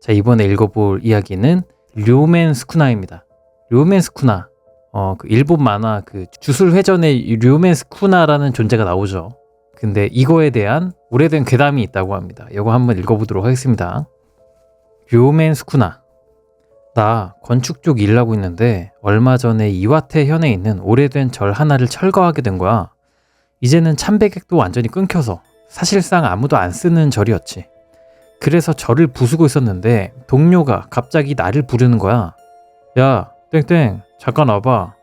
자, 이번에 읽어볼 이야기는 료맨스쿠나입니다. 료맨스쿠나. 그 일본 만화 그 주술회전에 료맨스쿠나라는 존재가 나오죠. 근데 이거에 대한 오래된 괴담이 있다고 합니다. 이거 한번 읽어보도록 하겠습니다. 료맨스쿠나. 나 건축 쪽 일하고 있는데 얼마 전에 이와테 현에 있는 오래된 절 하나를 철거하게 된 거야. 이제는 참배객도 완전히 끊겨서 사실상 아무도 안 쓰는 절이었지. 그래서 절을 부수고 있었는데 동료가 갑자기 나를 부르는 거야. 야, 땡땡, 잠깐 와봐.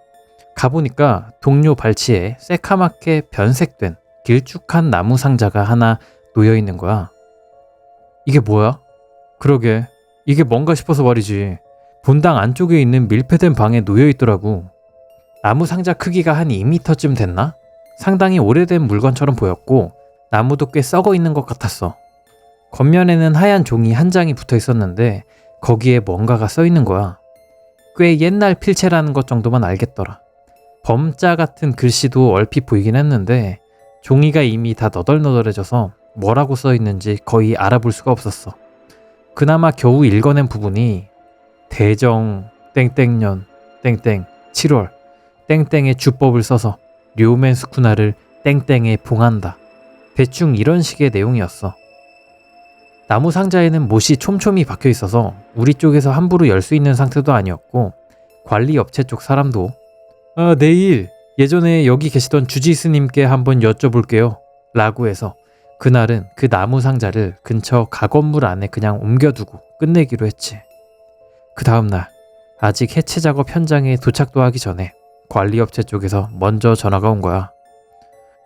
가보니까 동료 발치에 새카맣게 변색된 길쭉한 나무 상자가 하나 놓여있는 거야. 이게 뭐야? 그러게, 이게 뭔가 싶어서 말이지. 본당 안쪽에 있는 밀폐된 방에 놓여있더라고. 나무 상자 크기가 한 2m쯤 됐나? 상당히 오래된 물건처럼 보였고 나무도 꽤 썩어 있는 것 같았어. 겉면에는 하얀 종이 한 장이 붙어 있었는데 거기에 뭔가가 써 있는 거야. 꽤 옛날 필체라는 것 정도만 알겠더라. 범자 같은 글씨도 얼핏 보이긴 했는데 종이가 이미 다 너덜너덜해져서 뭐라고 써 있는지 거의 알아볼 수가 없었어. 그나마 겨우 읽어낸 부분이 대정 땡땡년 땡땡 7월 땡땡의 주법을 써서 료맨스쿠나를 땡땡에 봉한다. 대충 이런 식의 내용이었어. 나무 상자에는 못이 촘촘히 박혀 있어서 우리 쪽에서 함부로 열 수 있는 상태도 아니었고 관리 업체 쪽 사람도 내일 예전에 여기 계시던 주지스님께 한번 여쭤볼게요 라고 해서 그날은 그 나무 상자를 근처 가건물 안에 그냥 옮겨두고 끝내기로 했지. 그 다음날 아직 해체 작업 현장에 도착도 하기 전에 관리업체 쪽에서 먼저 전화가 온 거야.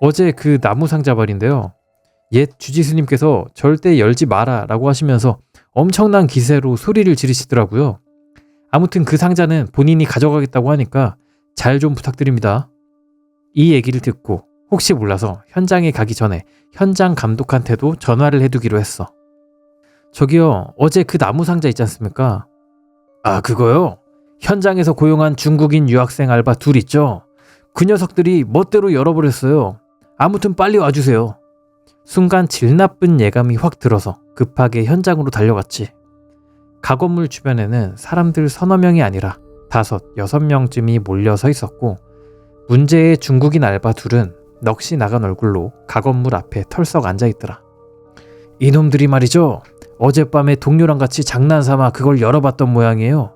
어제 그 나무 상자 말인데요. 옛 주지스님께서 절대 열지 마라 라고 하시면서 엄청난 기세로 소리를 지르시더라고요. 아무튼 그 상자는 본인이 가져가겠다고 하니까 잘 좀 부탁드립니다. 이 얘기를 듣고 혹시 몰라서 현장에 가기 전에 현장 감독한테도 전화를 해두기로 했어. 저기요, 어제 그 나무 상자 있지 않습니까? 아, 그거요? 현장에서 고용한 중국인 유학생 알바 둘 있죠? 그 녀석들이 멋대로 열어버렸어요. 아무튼 빨리 와주세요. 순간 질 나쁜 예감이 확 들어서 급하게 현장으로 달려갔지. 가건물 주변에는 사람들 서너 명이 아니라 5, 6명쯤이 몰려서 있었고 문제의 중국인 알바 둘은 넋이 나간 얼굴로 가건물 앞에 털썩 앉아있더라. 이놈들이 말이죠. 어젯밤에 동료랑 같이 장난삼아 그걸 열어봤던 모양이에요.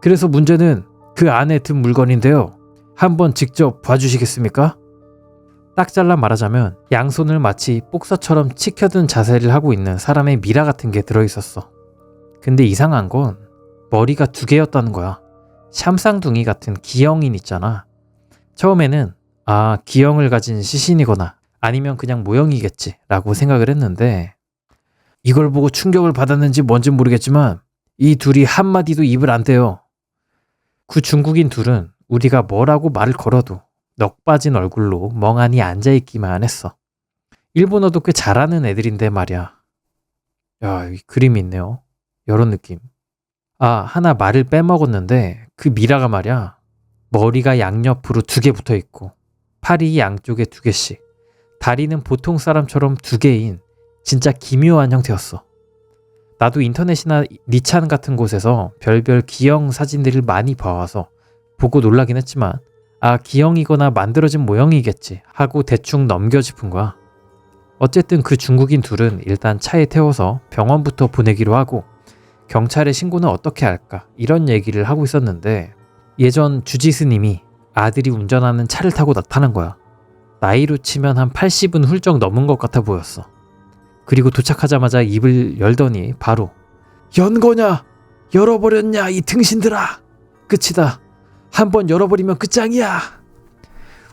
그래서 문제는 그 안에 든 물건인데요. 한번 직접 봐주시겠습니까? 딱 잘라 말하자면 양손을 마치 복서처럼 치켜든 자세를 하고 있는 사람의 미라 같은 게 들어있었어. 근데 이상한 건 머리가 2개였다는 거야. 샴쌍둥이 같은 기형인 있잖아. 처음에는 기형을 가진 시신이거나 아니면 그냥 모형이겠지 라고 생각을 했는데 이걸 보고 충격을 받았는지 뭔진 모르겠지만 이 둘이 한마디도 입을 안 떼요. 그 중국인 둘은 우리가 뭐라고 말을 걸어도 넋 빠진 얼굴로 멍하니 앉아있기만 했어. 일본어도 꽤 잘하는 애들인데 말이야. 야, 이 그림이 있네요. 이런 느낌. 하나 말을 빼먹었는데 그 미라가 말이야. 머리가 양옆으로 2개 붙어있고 팔이 양쪽에 2개씩 다리는 보통 사람처럼 2개인 진짜 기묘한 형태였어. 나도 인터넷이나 니찬 같은 곳에서 별별 기형 사진들을 많이 봐와서 보고 놀라긴 했지만 기형이거나 만들어진 모형이겠지 하고 대충 넘겨짚은 거야. 어쨌든 그 중국인 둘은 일단 차에 태워서 병원부터 보내기로 하고 경찰에 신고는 어떻게 할까 이런 얘기를 하고 있었는데 예전 주지스님이 아들이 운전하는 차를 타고 나타난 거야. 나이로 치면 한 80은 훌쩍 넘은 것 같아 보였어. 그리고 도착하자마자 입을 열더니 바로 연 거냐? 열어버렸냐 이 등신들아. 끝이다. 한번 열어버리면 끝장이야.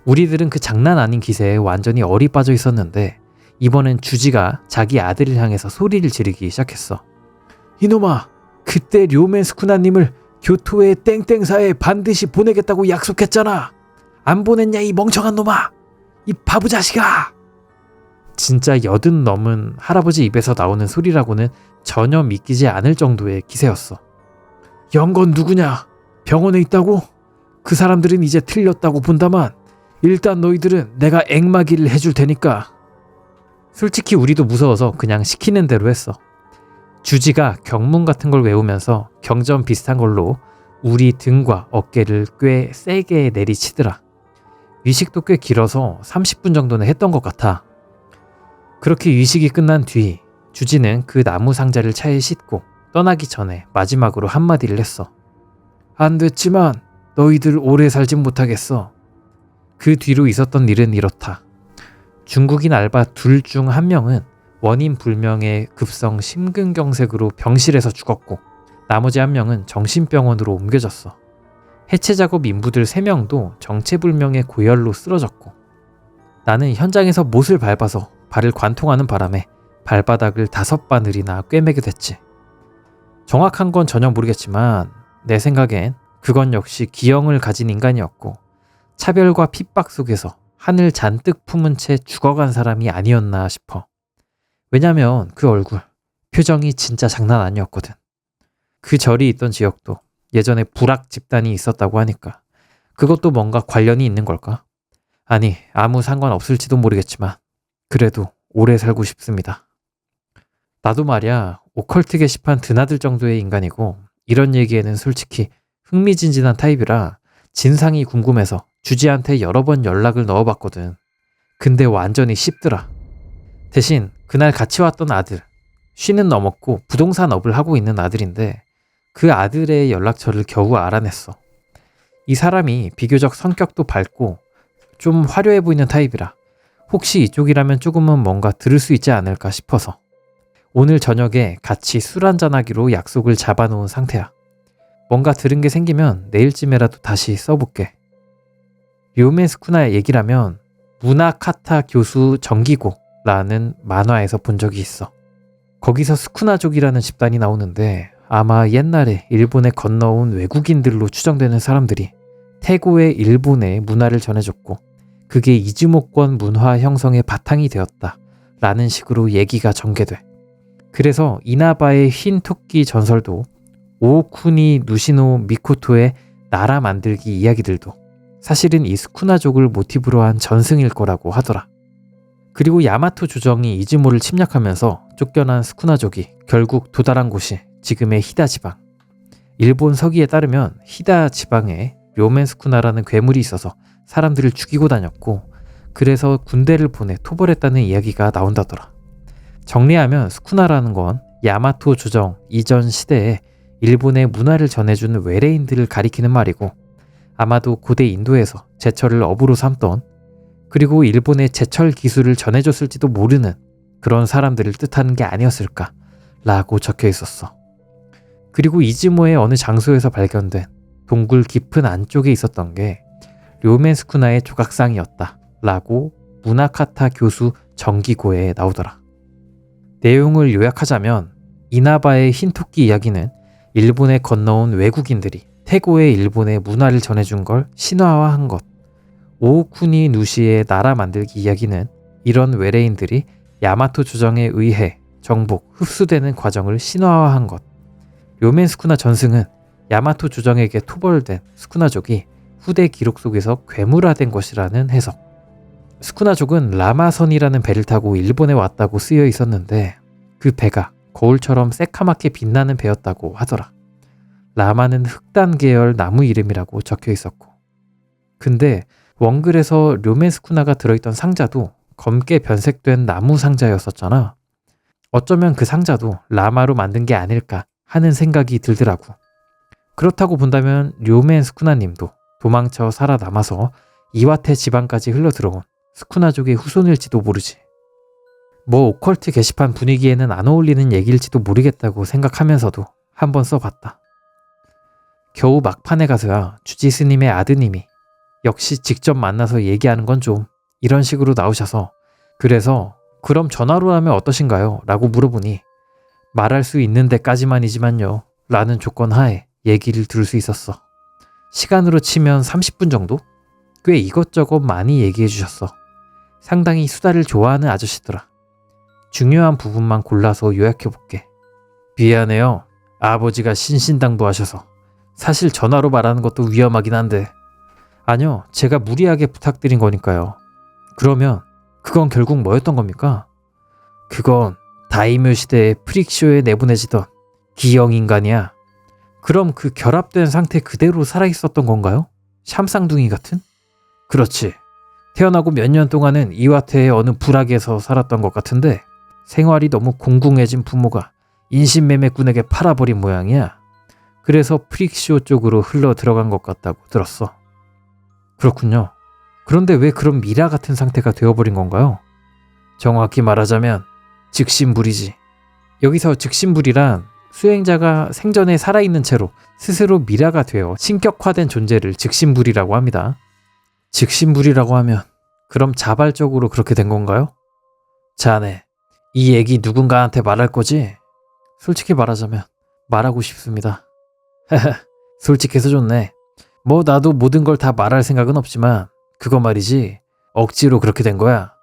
우리들은 그 장난 아닌 기세에 완전히 얼이 빠져 있었는데 이번엔 주지가 자기 아들을 향해서 소리를 지르기 시작했어. 이놈아, 그때 료맨스쿠나님을 교토의 땡땡사에 반드시 보내겠다고 약속했잖아. 안 보냈냐 이 멍청한 놈아. 이 바보 자식아. 진짜 80 넘은 할아버지 입에서 나오는 소리라고는 전혀 믿기지 않을 정도의 기세였어. 연건 누구냐? 병원에 있다고? 그 사람들은 이제 틀렸다고 본다만 일단 너희들은 내가 앵마기를 해줄 테니까. 솔직히 우리도 무서워서 그냥 시키는 대로 했어. 주지가 경문 같은 걸 외우면서 경전 비슷한 걸로 우리 등과 어깨를 꽤 세게 내리치더라. 위식도 꽤 길어서 30분 정도는 했던 것 같아. 그렇게 위식이 끝난 뒤 주지는 그 나무 상자를 차에 싣고 떠나기 전에 마지막으로 한마디를 했어. 안 됐지만 너희들 오래 살진 못하겠어. 그 뒤로 있었던 일은 이렇다. 중국인 알바 둘 중 한 명은 원인 불명의 급성 심근경색으로 병실에서 죽었고 나머지 한 명은 정신병원으로 옮겨졌어. 해체 작업 인부들 3명도 정체불명의 고열로 쓰러졌고 나는 현장에서 못을 밟아서 발을 관통하는 바람에 발바닥을 5바늘이나 꿰매게 됐지. 정확한 건 전혀 모르겠지만 내 생각엔 그건 역시 기형을 가진 인간이었고 차별과 핍박 속에서 한을 잔뜩 품은 채 죽어간 사람이 아니었나 싶어. 왜냐면 그 얼굴, 표정이 진짜 장난 아니었거든. 그 절이 있던 지역도 예전에 불악 집단이 있었다고 하니까 그것도 뭔가 관련이 있는 걸까? 아니, 아무 상관없을지도 모르겠지만 그래도 오래 살고 싶습니다. 나도 말이야, 오컬트 게시판 드나들 정도의 인간이고 이런 얘기에는 솔직히 흥미진진한 타입이라 진상이 궁금해서 주지한테 여러 번 연락을 넣어봤거든. 근데 완전히 씹더라. 대신 그날 같이 왔던 아들, 50는 넘었고 부동산 업을 하고 있는 아들인데 그 아들의 연락처를 겨우 알아냈어. 이 사람이 비교적 성격도 밝고 좀 화려해 보이는 타입이라 혹시 이쪽이라면 조금은 뭔가 들을 수 있지 않을까 싶어서 오늘 저녁에 같이 술 한잔하기로 약속을 잡아놓은 상태야. 뭔가 들은 게 생기면 내일쯤에라도 다시 써볼게. 료멘 스쿠나의 얘기라면 무나카타 교수 정기고라는 만화에서 본 적이 있어. 거기서 스쿠나족이라는 집단이 나오는데 아마 옛날에 일본에 건너온 외국인들로 추정되는 사람들이 태고의 일본의 문화를 전해줬고 그게 이즈모권 문화 형성의 바탕이 되었다 라는 식으로 얘기가 전개돼. 그래서 이나바의 흰 토끼 전설도 오쿠니 누시노 미코토의 나라 만들기 이야기들도 사실은 이 스쿠나족을 모티브로 한 전승일 거라고 하더라. 그리고 야마토 조정이 이즈모를 침략하면서 쫓겨난 스쿠나족이 결국 도달한 곳이 지금의 히다 지방. 일본 서기에 따르면 히다 지방에 료멘 스쿠나라는 괴물이 있어서 사람들을 죽이고 다녔고 그래서 군대를 보내 토벌했다는 이야기가 나온다더라. 정리하면 스쿠나라는 건 야마토 조정 이전 시대에 일본의 문화를 전해준 외래인들을 가리키는 말이고 아마도 고대 인도에서 제철을 업으로 삼던 그리고 일본의 제철 기술을 전해줬을지도 모르는 그런 사람들을 뜻하는 게 아니었을까 라고 적혀 있었어. 그리고 이즈모의 어느 장소에서 발견된 동굴 깊은 안쪽에 있었던 게 료멘 스쿠나의 조각상이었다 라고 무나카타 교수 정기고에 나오더라. 내용을 요약하자면 이나바의 흰토끼 이야기는 일본에 건너온 외국인들이 태고의 일본의 문화를 전해준 걸 신화화한 것. 오쿠니 누시의 나라 만들기 이야기는 이런 외래인들이 야마토 조정에 의해 정복, 흡수되는 과정을 신화화한 것. 료멘 스쿠나 전승은 야마토 조정에게 토벌된 스쿠나족이 후대 기록 속에서 괴물화된 것이라는 해석. 스쿠나족은 라마선이라는 배를 타고 일본에 왔다고 쓰여 있었는데 그 배가 거울처럼 새카맣게 빛나는 배였다고 하더라. 라마는 흑단 계열 나무 이름이라고 적혀 있었고 근데 원글에서 료멘 스쿠나가 들어있던 상자도 검게 변색된 나무 상자였었잖아. 어쩌면 그 상자도 라마로 만든 게 아닐까 하는 생각이 들더라고. 그렇다고 본다면 료멘 스쿠나님도 도망쳐 살아남아서 이와테 지방까지 흘러들어온 스쿠나족의 후손일지도 모르지. 뭐 오컬트 게시판 분위기에는 안 어울리는 얘기일지도 모르겠다고 생각하면서도 한번 써봤다. 겨우 막판에 가서야 주지 스님의 아드님이 역시 직접 만나서 얘기하는 건 좀 이런 식으로 나오셔서 그래서 그럼 전화로 하면 어떠신가요? 라고 물어보니 말할 수 있는 데까지만이지만요 라는 조건 하에 얘기를 들을 수 있었어. 시간으로 치면 30분 정도? 꽤 이것저것 많이 얘기해 주셨어. 상당히 수다를 좋아하는 아저씨더라. 중요한 부분만 골라서 요약해볼게. 미안해요. 아버지가 신신당부하셔서 사실 전화로 말하는 것도 위험하긴 한데 아니요, 제가 무리하게 부탁드린 거니까요. 그러면 그건 결국 뭐였던 겁니까? 그건 다이묘 시대에 프릭쇼에 내보내지던 기형인간이야. 그럼 그 결합된 상태 그대로 살아있었던 건가요? 샴쌍둥이 같은? 그렇지. 태어나고 몇 년 동안은 이와테의 어느 부락에서 살았던 것 같은데 생활이 너무 공공해진 부모가 인신매매꾼에게 팔아버린 모양이야. 그래서 프릭쇼 쪽으로 흘러 들어간 것 같다고 들었어. 그렇군요. 그런데 왜 그런 미라 같은 상태가 되어버린 건가요? 정확히 말하자면 즉신불이지. 여기서 즉신불이란 수행자가 생전에 살아있는 채로 스스로 미라가 되어 신격화된 존재를 즉신불이라고 합니다. 즉신불이라고 하면 그럼 자발적으로 그렇게 된 건가요? 자네, 이 얘기 누군가한테 말할 거지? 솔직히 말하자면 말하고 싶습니다. 솔직해서 좋네. 뭐 나도 모든 걸 다 말할 생각은 없지만 그거 말이지 억지로 그렇게 된 거야.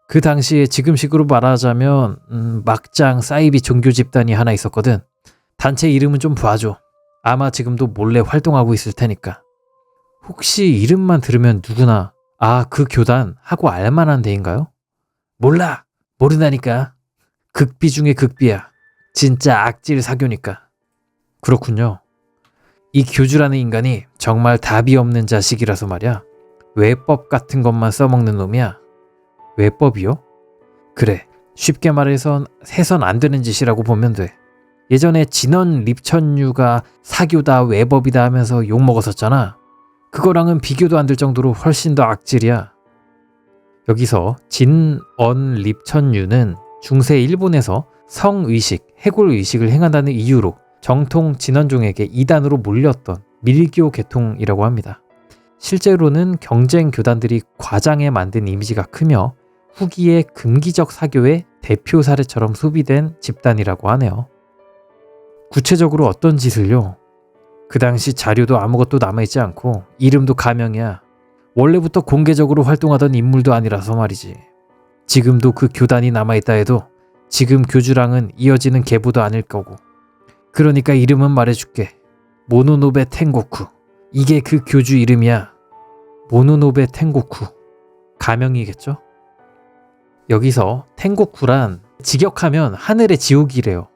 그 당시에 지금식으로 말하자면 막장 사이비 종교 집단이 하나 있었거든. 단체 이름은 좀 봐줘. 아마 지금도 몰래 활동하고 있을 테니까. 혹시 이름만 들으면 누구나 그 교단 하고 알만한 데인가요? 몰라. 모른다니까. 극비 중에 극비야. 진짜 악질 사교니까. 그렇군요. 이 교주라는 인간이 정말 답이 없는 자식이라서 말이야. 외법 같은 것만 써먹는 놈이야. 외법이요? 그래. 쉽게 말해선 해선 안 되는 짓이라고 보면 돼. 예전에 진원 립천유가 사교다 외법이다 하면서 욕먹었었잖아. 그거랑은 비교도 안 될 정도로 훨씬 더 악질이야. 여기서 진언 립천유는 중세 일본에서 성의식, 해골의식을 행한다는 이유로 정통 진원종에게 이단으로 몰렸던 밀교 계통이라고 합니다. 실제로는 경쟁 교단들이 과장해 만든 이미지가 크며 후기에 금기적 사교의 대표 사례처럼 소비된 집단이라고 하네요. 구체적으로 어떤 짓을요? 그 당시 자료도 아무것도 남아있지 않고 이름도 가명이야. 원래부터 공개적으로 활동하던 인물도 아니라서 말이지. 지금도 그 교단이 남아있다 해도 지금 교주랑은 이어지는 계보도 아닐 거고. 그러니까 이름은 말해줄게. 모노노베 텐고쿠. 이게 그 교주 이름이야. 모노노베 텐고쿠. 가명이겠죠? 여기서 텐고쿠란 직역하면 하늘의 지옥이래요.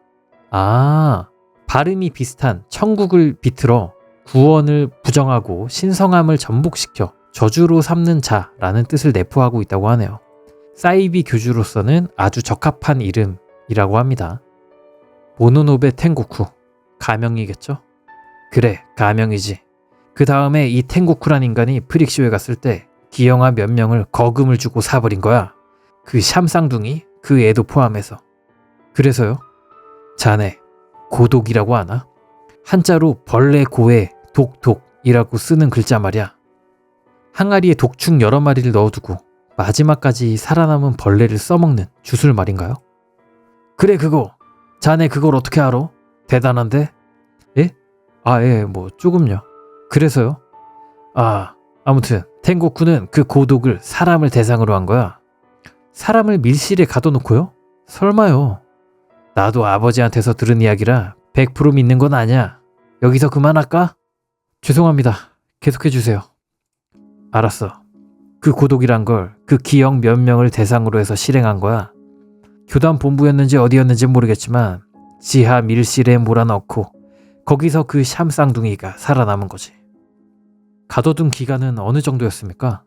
발음이 비슷한 천국을 비틀어 구원을 부정하고 신성함을 전복시켜 저주로 삼는 자라는 뜻을 내포하고 있다고 하네요. 사이비 교주로서는 아주 적합한 이름이라고 합니다. 모노노베 텐고쿠. 가명이겠죠? 그래, 가명이지. 그 다음에 이 텐고쿠란 인간이 프릭쇼에 갔을 때 기영아 몇 명을 거금을 주고 사버린 거야. 그 샴쌍둥이, 그 애도 포함해서. 그래서요? 자네, 고독이라고 하나? 한자로 벌레 고에 독독이라고 쓰는 글자 말이야. 항아리에 독충 여러 마리를 넣어두고 마지막까지 살아남은 벌레를 써먹는 주술 말인가요? 그래, 그거. 자네 그걸 어떻게 알아? 대단한데? 예? 뭐 조금요. 그래서요? 아무튼 텐고쿠는 그 고독을 사람을 대상으로 한 거야. 사람을 밀실에 가둬놓고요? 설마요. 나도 아버지한테서 들은 이야기라 100% 믿는 건 아니야. 여기서 그만할까? 죄송합니다. 계속해주세요. 알았어. 그 고독이란 걸 그 기영 몇 명을 대상으로 해서 실행한 거야. 교단 본부였는지 어디였는지 모르겠지만 지하 밀실에 몰아넣고 거기서 그 샴쌍둥이가 살아남은 거지. 가둬둔 기간은 어느 정도였습니까?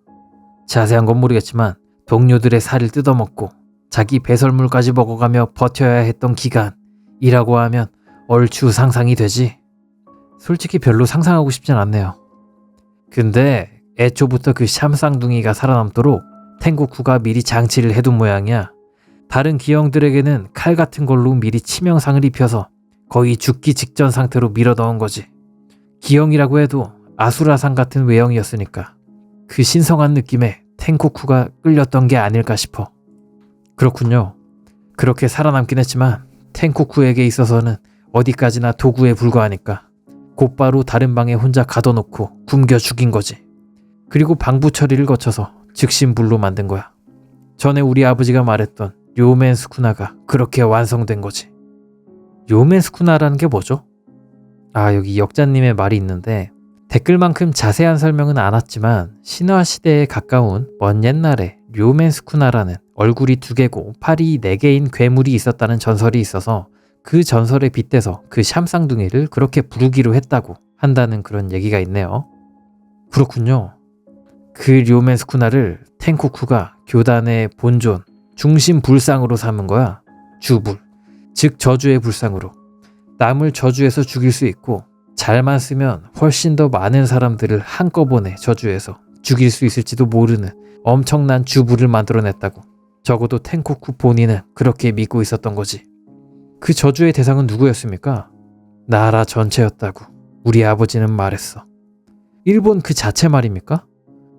자세한 건 모르겠지만 동료들의 살을 뜯어먹고 자기 배설물까지 먹어가며 버텨야 했던 기간이라고 하면 얼추 상상이 되지. 솔직히 별로 상상하고 싶진 않네요. 근데 애초부터 그 샴쌍둥이가 살아남도록 텐고쿠가 미리 장치를 해둔 모양이야. 다른 기형들에게는 칼 같은 걸로 미리 치명상을 입혀서 거의 죽기 직전 상태로 밀어넣은 거지. 기형이라고 해도 아수라상 같은 외형이었으니까 그 신성한 느낌에 텐고쿠가 끌렸던 게 아닐까 싶어. 그렇군요. 그렇게 살아남긴 했지만 텐고쿠에게 있어서는 어디까지나 도구에 불과하니까 곧바로 다른 방에 혼자 가둬놓고 굶겨 죽인 거지. 그리고 방부 처리를 거쳐서 즉신불로 만든 거야. 전에 우리 아버지가 말했던 료멘 스쿠나가 그렇게 완성된 거지. 료멘 스쿠나라는 게 뭐죠? 여기 역자님의 말이 있는데 댓글만큼 자세한 설명은 안 왔지만 신화 시대에 가까운 먼 옛날에 료멘 스쿠나라는 얼굴이 2개고 팔이 4개인 괴물이 있었다는 전설이 있어서 그 전설에 빗대서 그 샴쌍둥이를 그렇게 부르기로 했다고 한다는 그런 얘기가 있네요. 그렇군요. 그 료멘 스쿠나를 텐코쿠가 교단의 본존, 중심 불상으로 삼은 거야. 주불, 즉 저주의 불상으로. 남을 저주해서 죽일 수 있고 잘만 쓰면 훨씬 더 많은 사람들을 한꺼번에 저주해서 죽일 수 있을지도 모르는 엄청난 주불을 만들어냈다고. 적어도 텐코쿠 본인은 그렇게 믿고 있었던 거지. 그 저주의 대상은 누구였습니까? 나라 전체였다고 우리 아버지는 말했어. 일본 그 자체 말입니까?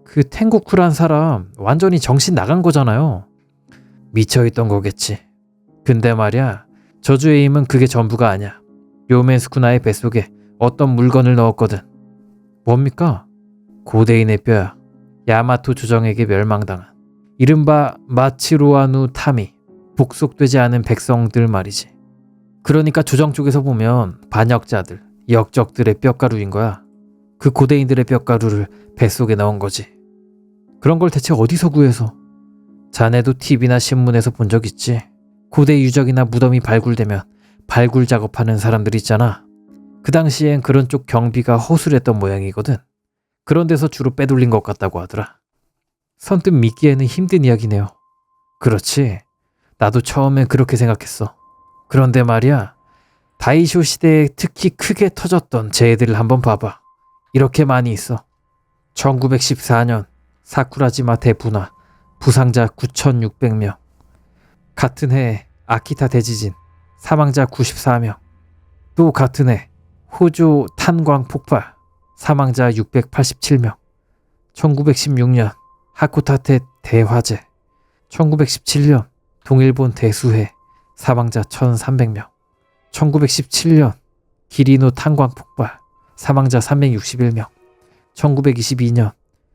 그 텐고쿠란 사람 완전히 정신 나간 거잖아요. 미쳐있던 거겠지. 근데 말이야, 저주의 힘은 그게 전부가 아니야. 료멘 스쿠나의 뱃속에 어떤 물건을 넣었거든. 뭡니까? 고대인의 뼈야. 야마토 조정에게 멸망당한 이른바 마치로아누 타미, 복속되지 않은 백성들 말이지. 그러니까 조정 쪽에서 보면 반역자들, 역적들의 뼈가루인 거야. 그 고대인들의 뼈가루를 뱃속에 넣은 거지. 그런 걸 대체 어디서 구해서? 자네도 TV나 신문에서 본 적 있지? 고대 유적이나 무덤이 발굴되면 발굴 작업하는 사람들 있잖아. 그 당시엔 그런 쪽 경비가 허술했던 모양이거든. 그런 데서 주로 빼돌린 것 같다고 하더라. 선뜻 믿기에는 힘든 이야기네요. 그렇지. 나도 처음엔 그렇게 생각했어. 그런데 말이야, 다이쇼 시대에 특히 크게 터졌던 재해들을 한번 봐봐. 이렇게 많이 있어. 1914년 사쿠라지마 대분화, 부상자 9,600명. 같은 해에 아키타 대지진, 사망자 94명. 또 같은 해 호조 탄광 폭발, 사망자 687명. 1916년 하코타테 대화재, 1917년 동일본 대수해, 사망자 1,300명. 1917년 기리노 탄광 폭발, 사망자 361명. 1922년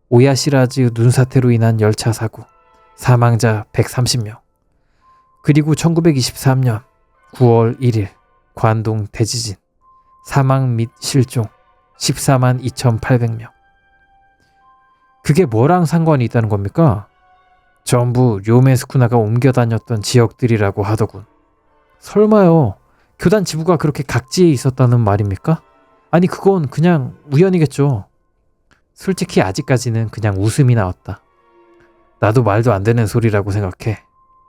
오야시라즈 눈사태로 인한 열차 사고, 사망자 130명. 그리고 1923년 9월 1일 관동 대지진, 사망 및 실종 14만 2,800명. 그게 뭐랑 상관이 있다는 겁니까? 전부 료멘 스쿠나가 옮겨 다녔던 지역들이라고 하더군. 설마요, 교단 지부가 그렇게 각지에 있었다는 말입니까? 아니, 그건 그냥 우연이겠죠. 솔직히 아직까지는 그냥 웃음이 나왔다. 나도 말도 안 되는 소리라고 생각해.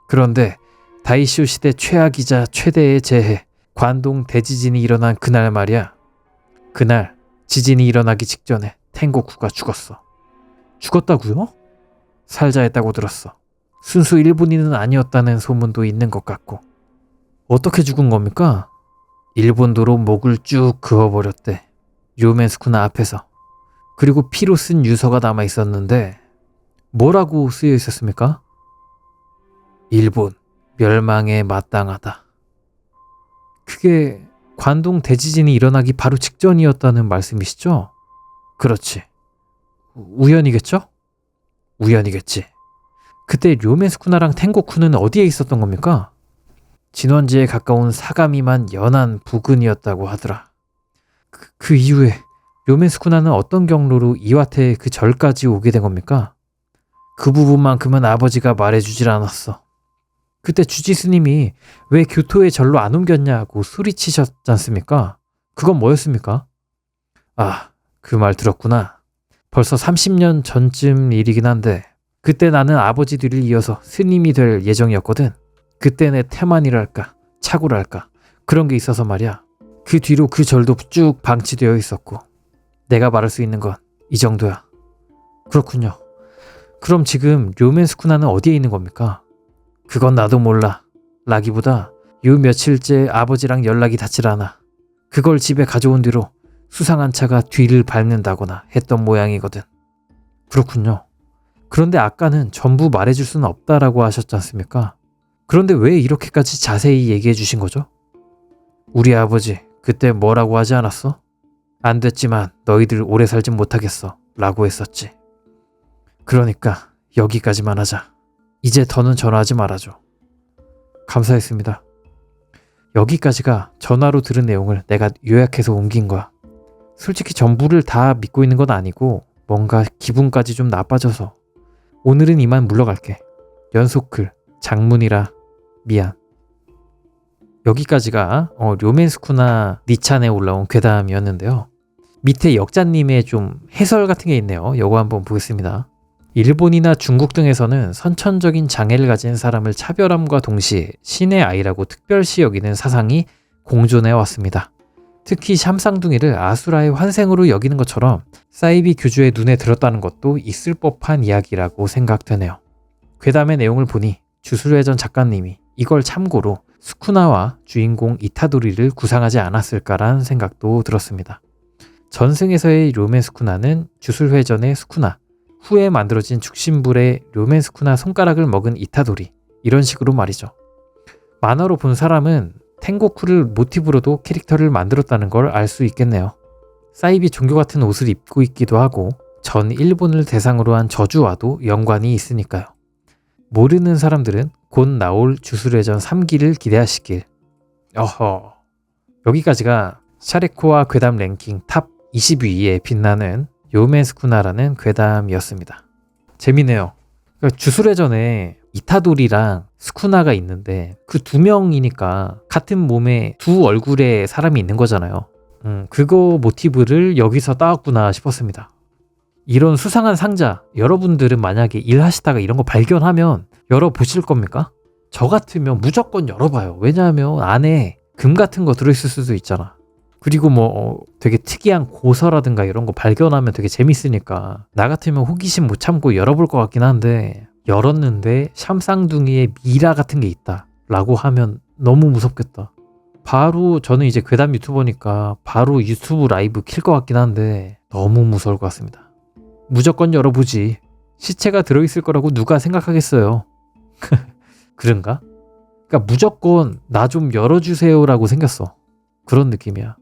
그런데 다이쇼 시대 최악이자 최대의 재해, 관동 대지진이 일어난 그날 말이야. 그날 지진이 일어나기 직전에 텐고쿠가 죽었어. 죽었다고요? 살자 했다고 들었어. 순수 일본인은 아니었다는 소문도 있는 것 같고. 어떻게 죽은 겁니까? 일본도로 목을 쭉 그어버렸대. 료멘 스쿠나 앞에서. 그리고 피로 쓴 유서가 남아 있었는데 뭐라고 쓰여 있었습니까? 일본 멸망에 마땅하다. 그게 관동 대지진이 일어나기 바로 직전이었다는 말씀이시죠? 그렇지. 우연이겠죠? 우연이겠지. 그때 료멘 스쿠나랑 텐고쿠는 어디에 있었던 겁니까? 진원지에 가까운 사가미만 연안 부근이었다고 하더라. 그 이후에 료멘 스쿠나는 어떤 경로로 이와테 그 절까지 오게 된 겁니까? 그 부분만큼은 아버지가 말해주질 않았어. 그때 주지 스님이 왜 교토의 절로 안 옮겼냐고 소리치셨지 않습니까? 그건 뭐였습니까? 아, 그 말 들었구나. 벌써 30년 전쯤 일이긴 한데 그때 나는 아버지들을 이어서 스님이 될 예정이었거든. 그때 내 태만이랄까 착오랄까 그런 게 있어서 말이야. 그 뒤로 그 절도 쭉 방치되어 있었고 내가 말할 수 있는 건 이 정도야. 그렇군요. 그럼 지금 료멘 스쿠나는 어디에 있는 겁니까? 그건 나도 몰라. 라기보다 요 며칠째 아버지랑 연락이 닿질 않아. 그걸 집에 가져온 뒤로 수상한 차가 뒤를 밟는다거나 했던 모양이거든. 그렇군요. 그런데 아까는 전부 말해줄 수는 없다라고 하셨지 않습니까? 그런데 왜 이렇게까지 자세히 얘기해 주신 거죠? 우리 아버지 그때 뭐라고 하지 않았어? 안 됐지만 너희들 오래 살진 못하겠어 라고 했었지. 그러니까 여기까지만 하자. 이제 더는 전화하지 말아줘. 감사했습니다. 여기까지가 전화로 들은 내용을 내가 요약해서 옮긴 거야. 솔직히 전부를 다 믿고 있는 건 아니고 뭔가 기분까지 좀 나빠져서 오늘은 이만 물러갈게. 연속글 장문이라 미안. 여기까지가 료멘스쿠나 니찬에 올라온 괴담이었는데요. 밑에 역자님의 좀 해설 같은 게 있네요. 이거 한번 보겠습니다. 일본이나 중국 등에서는 선천적인 장애를 가진 사람을 차별함과 동시에 신의 아이라고 특별시 여기는 사상이 공존해 왔습니다. 특히 샴쌍둥이를 아수라의 환생으로 여기는 것처럼 사이비 교주의 눈에 들었다는 것도 있을 법한 이야기라고 생각되네요. 괴담의 내용을 보니 주술회전 작가님이 이걸 참고로 스쿠나와 주인공 이타도리를 구상하지 않았을까란 생각도 들었습니다. 전승에서의 료멘스쿠나는 주술회전의 스쿠나, 후에 만들어진 죽신불의 료멘스쿠나 손가락을 먹은 이타도리, 이런 식으로 말이죠. 만화로 본 사람은 텐고쿠를 모티브로도 캐릭터를 만들었다는 걸 알 수 있겠네요. 사이비 종교 같은 옷을 입고 있기도 하고 전 일본을 대상으로 한 저주와도 연관이 있으니까요. 모르는 사람들은 곧 나올 주술회전 3기를 기대하시길. 어허. 여기까지가 샤레코와 괴담 랭킹 탑 20위에 빛나는 료멘스쿠나라는 괴담이었습니다. 재미네요. 그러니까 주술회전에 이타도리랑 스쿠나가 있는데 그 두 명이니까 같은 몸에 두 얼굴의 사람이 있는 거잖아요. 그거 모티브를 여기서 따왔구나 싶었습니다. 이런 수상한 상자, 여러분들은 만약에 일하시다가 이런 거 발견하면 열어보실 겁니까? 저 같으면 무조건 열어봐요. 왜냐하면 안에 금 같은 거 들어있을 수도 있잖아. 그리고 뭐 되게 특이한 고서라든가 이런 거 발견하면 되게 재밌으니까 나 같으면 호기심 못 참고 열어볼 것 같긴 한데, 열었는데 샴쌍둥이에 미라 같은 게 있다 라고 하면 너무 무섭겠다. 바로 저는 이제 괴담 유튜버니까 바로 유튜브 라이브 킬 것 같긴 한데 너무 무서울 것 같습니다. 무조건 열어보지. 시체가 들어있을 거라고 누가 생각하겠어요. 그런가? 그러니까 무조건 나 좀 열어주세요 라고 생겼어. 그런 느낌이야.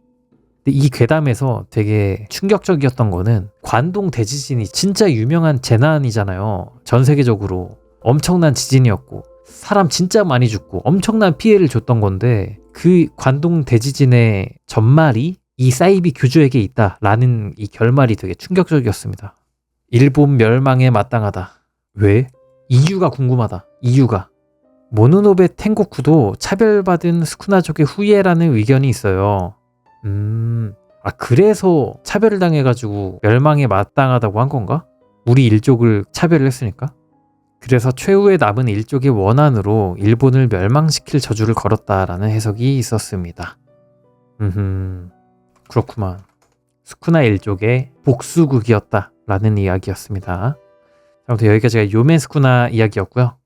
근데 이 괴담에서 되게 충격적이었던 거는 관동 대지진이 진짜 유명한 재난이잖아요. 전 세계적으로 엄청난 지진이었고 사람 진짜 많이 죽고 엄청난 피해를 줬던 건데, 그 관동 대지진의 전말이 이 사이비 교주에게 있다라는 이 결말이 되게 충격적이었습니다. 일본 멸망에 마땅하다. 왜? 이유가 궁금하다. 이유가. 모노노베 텐고쿠도 차별받은 스쿠나족의 후예라는 의견이 있어요. 그래서 차별을 당해가지고 멸망에 마땅하다고 한 건가? 우리 일족을 차별을 했으니까? 그래서 최후에 남은 일족의 원한으로 일본을 멸망시킬 저주를 걸었다라는 해석이 있었습니다. 그렇구만. 스쿠나 일족의 복수극이었다라는 이야기였습니다. 아무튼 여기까지가 요멘스쿠나 이야기였고요.